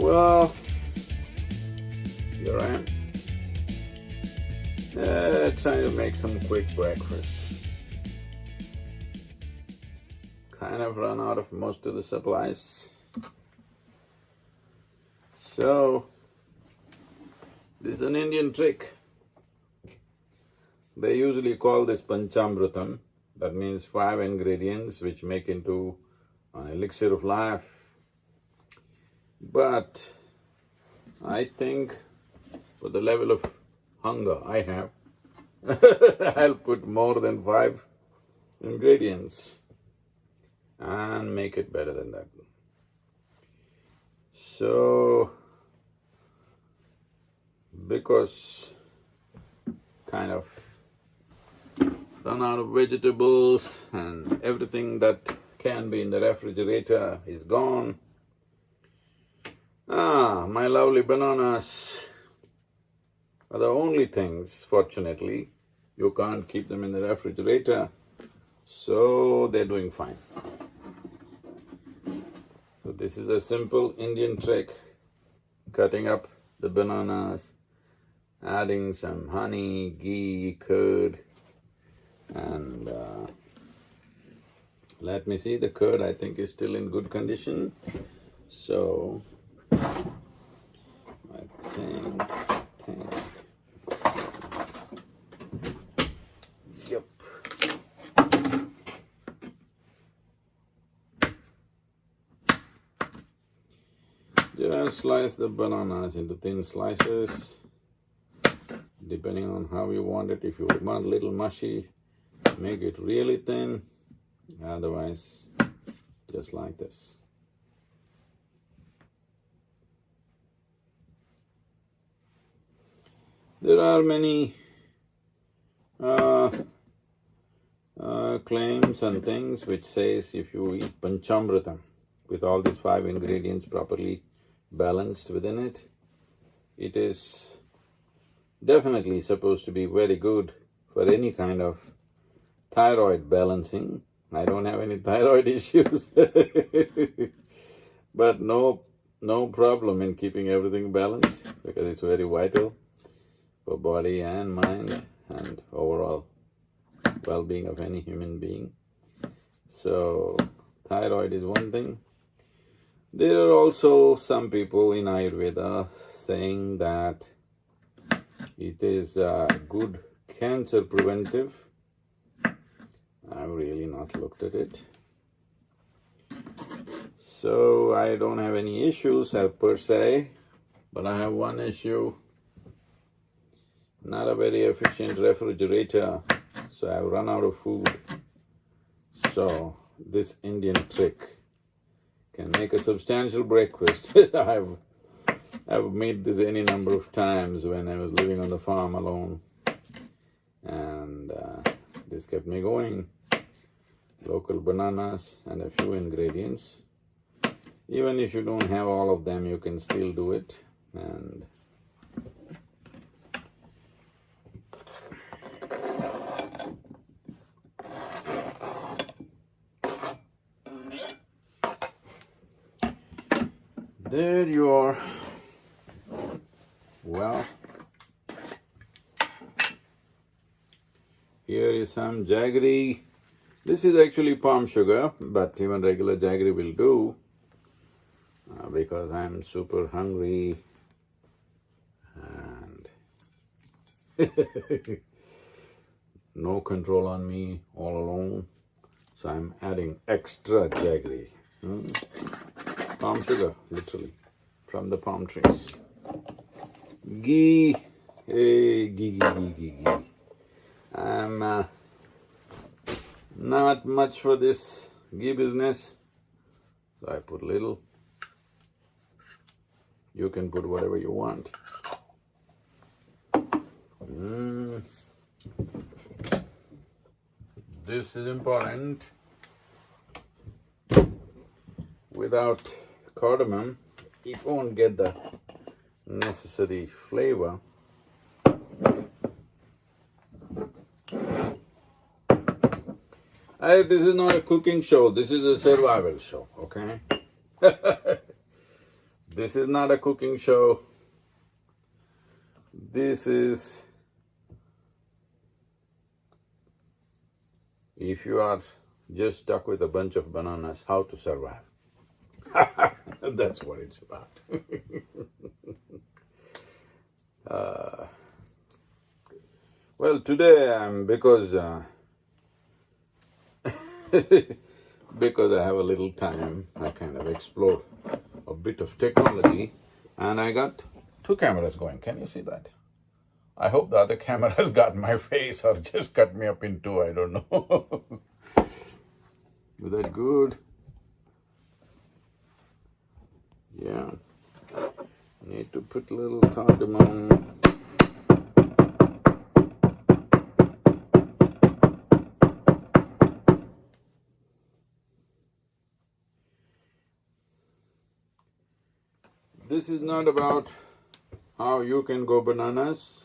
Well, here I am. Trying to make some quick breakfast. Kind of run out of most of the supplies. So, this is an Indian trick. They usually call this panchamritam. That means 5 ingredients which make into an elixir of life. But I think for the level of hunger I have, I'll put more than 5 ingredients and make it better than that. So, because kind of run out of vegetables and everything that can be in the refrigerator is gone. My lovely bananas are the only things, fortunately, you can't keep them in the refrigerator, so they're doing fine. So this is a simple Indian trick, cutting up the bananas, adding some honey, ghee, curd, and let me see, the curd I think is still in good condition. So, I think, yep. Just slice the bananas into thin slices, depending on how you want it. If you want a little mushy, make it really thin, otherwise just like this. There are many claims and things which says if you eat panchamritam with all these 5 ingredients properly balanced within it, it is definitely supposed to be very good for any kind of thyroid balancing. I don't have any thyroid issues, but no problem in keeping everything balanced, because it's very vital for body and mind and overall well-being of any human being. So, thyroid is one thing. There are also some people in Ayurveda saying that it is a good cancer preventive. I've really not looked at it. So, I don't have any issues per se, but I have one issue. Not a very efficient refrigerator, so I've run out of food. So, this Indian trick can make a substantial breakfast. I've made this any number of times when I was living on the farm alone, and this kept me going. Local bananas and a few ingredients. Even if you don't have all of them, you can still do it. And there you are. Well, here is some jaggery. This is actually palm sugar, but even regular jaggery will do, because I'm super hungry and no control on me, all alone, so I'm adding extra jaggery. Palm sugar, literally, from the palm trees. Ghee, hey, ghee. I'm not much for this ghee business, so I put little. You can put whatever you want. This is important. Without cardamom, it won't get the necessary flavor. This is not a cooking show, this is a survival show, okay? This is not a cooking show. This is, if you are just stuck with a bunch of bananas, how to survive. That's what it's about. Well, today because because I have a little time, I kind of explored a bit of technology, and I got two cameras going. Can you see that? I hope the other camera has got my face or just cut me up in two, I don't know. Is that good? Yeah. Need to put a little cardamom. This is not about how you can go bananas.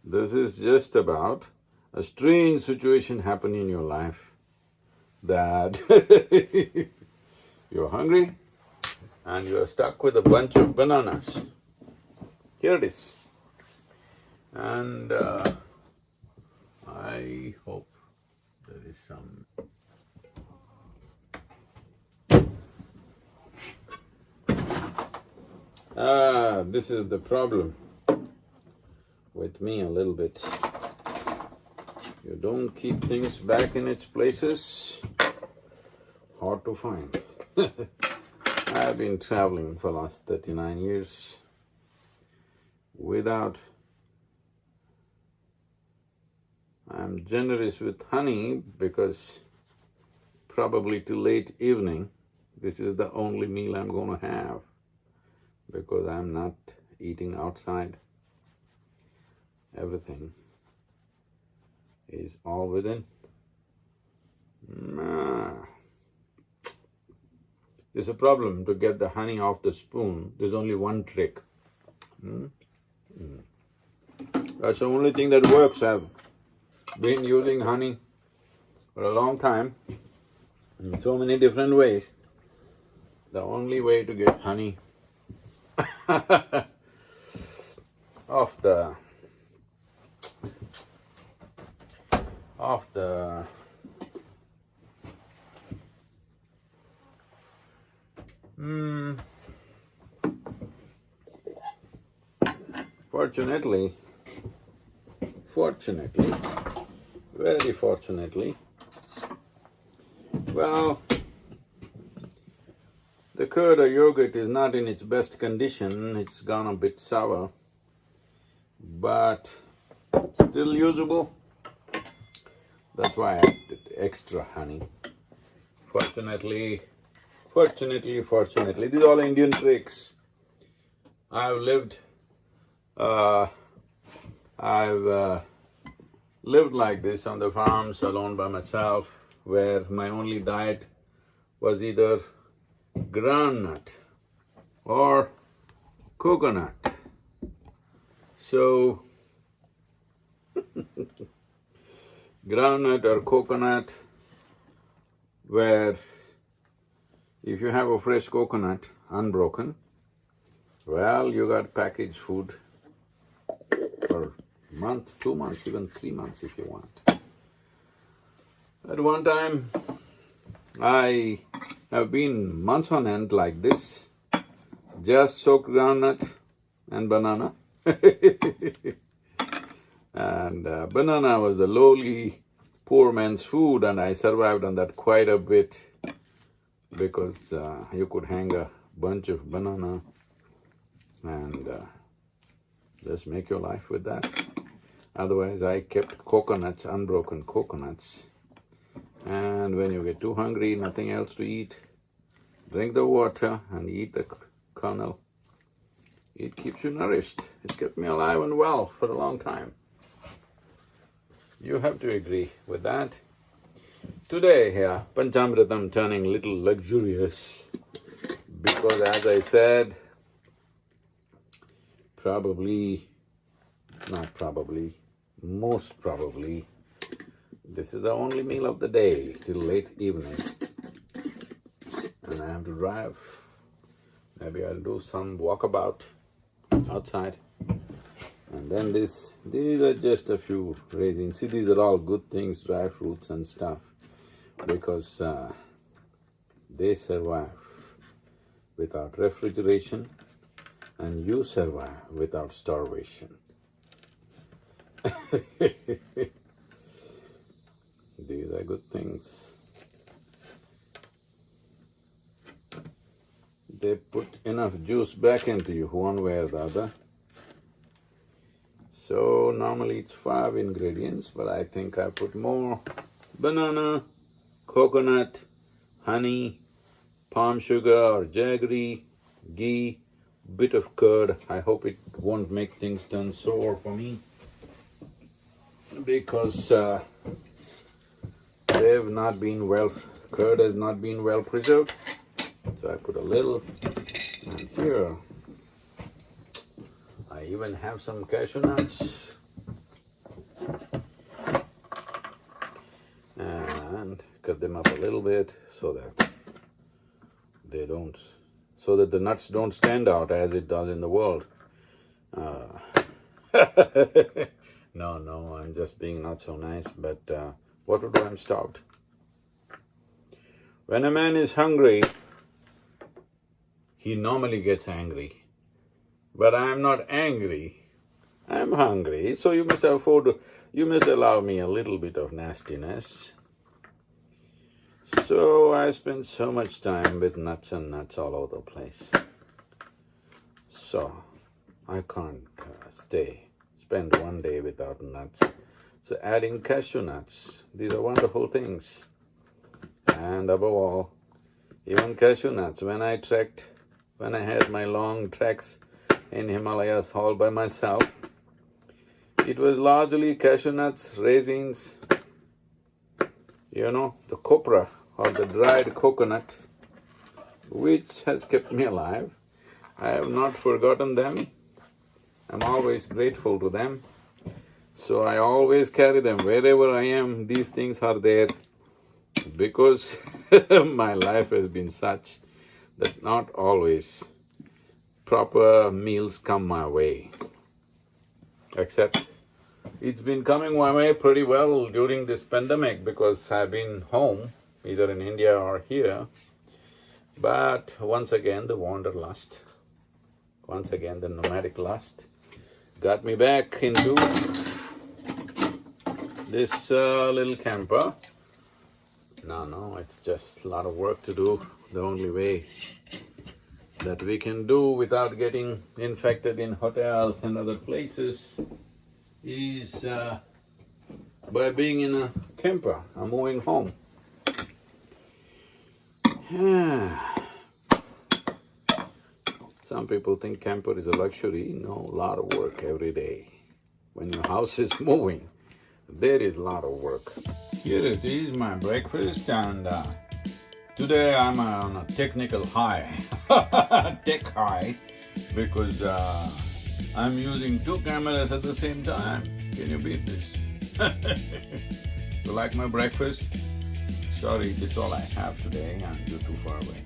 This is just about a strange situation happen in your life that you're hungry and you're stuck with a bunch of bananas. Here it is. And I hope there is some. This is the problem with me a little bit. You don't keep things back in its places, hard to find. I've been traveling for the last 39 years without. I'm generous with honey because probably till late evening, this is the only meal I'm going to have, because I'm not eating outside. Everything is all within. There's a problem to get the honey off the spoon. There's only one trick. That's the only thing that works. I've been using honey for a long time in so many different ways. The only way to get honey off the fortunately, very fortunately, well, the curd or yogurt is not in its best condition. It's gone a bit sour, but still usable. That's why I added extra honey. Fortunately, these are all Indian tricks. I've lived like this on the farms alone by myself, where my only diet was either groundnut or coconut. So, groundnut or coconut, where if you have a fresh coconut, unbroken, well, you got packaged food for a month, 2 months, even 3 months if you want. At one time, I have been months on end like this, just soaked groundnut and banana. And banana was the lowly poor man's food, and I survived on that quite a bit, because you could hang a bunch of banana and just make your life with that. Otherwise, I kept coconuts, unbroken coconuts. And when you get too hungry, nothing else to eat, drink the water and eat the kernel. It keeps you nourished. It kept me alive and well for a long time. You have to agree with that. Today, Panchamritam turning a little luxurious, because as I said, most probably, this is the only meal of the day till late evening. And I have to drive Maybe I'll do some walkabout outside. And then these are just a few raisins. See, these are all good things, dry fruits and stuff, because they survive without refrigeration and you survive without starvation. These are good things. They put enough juice back into you one way or the other. So normally it's 5 ingredients, but I think I put more. Banana, coconut, honey, palm sugar or jaggery, ghee, bit of curd. I hope it won't make things turn sour for me, because they've not been well, curd has not been well preserved. So I put a little, and here I even have some cashew nuts, and cut them up a little bit so that they don't, so that the nuts don't stand out as it does in the world. No, I'm just being not so nice, but what to do, I'm starved. When a man is hungry, he normally gets angry. But I'm not angry, I'm hungry, so you must allow me a little bit of nastiness. So I spend so much time with nuts and nuts all over the place. So I can't spend one day without nuts. So adding cashew nuts, these are wonderful things. And above all, even cashew nuts, when I had my long treks in Himalayas all by myself, it was largely cashew nuts, raisins, the copra or the dried coconut, which has kept me alive. I have not forgotten them. I'm always grateful to them. So I always carry them wherever I am. These things are there because my life has been such that not always proper meals come my way. Except it's been coming my way pretty well during this pandemic because I've been home, either in India or here. But once again, the wanderlust, once again, the nomadic lust got me back into this little camper. No, it's just a lot of work to do. The only way that we can do without getting infected in hotels and other places is by being in a camper, a moving home. Some people think camper is a luxury. No, a lot of work every day. When your house is moving, there is a lot of work. Here it is, my breakfast, and today I'm on a technical high, tech high, because I'm using 2 cameras at the same time. Can you beat this? You like my breakfast? Sorry, this is all I have today, and you're too far away.